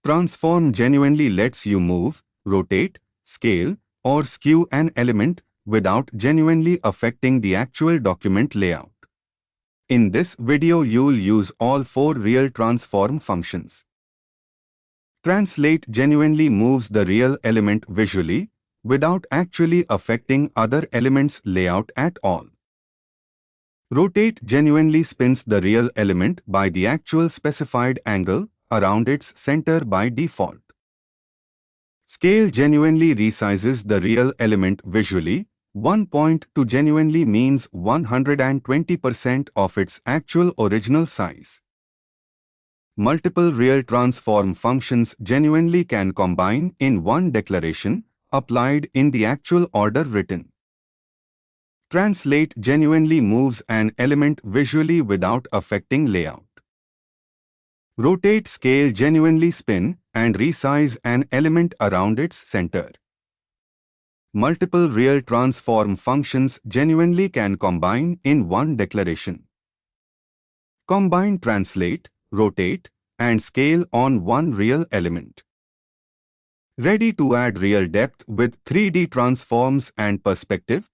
Transform genuinely lets you move, rotate, scale, or skew an element without genuinely affecting the actual document layout. In this video, you'll use all 4 real transform functions. Translate genuinely moves the real element visually without actually affecting other elements' layout at all. Rotate genuinely spins the real element by the actual specified angle around its center by default. Scale genuinely resizes the real element visually. 1 point to genuinely means 120% of its actual original size. Multiple real transform functions genuinely can combine in one declaration, applied in the actual order written. Translate genuinely moves an element visually without affecting layout. Rotate scale genuinely spin and resize an element around its center. Multiple real transform functions genuinely can combine in one declaration. Combine translate, rotate, and scale on one real element. Ready to add real depth with 3D transforms and perspective?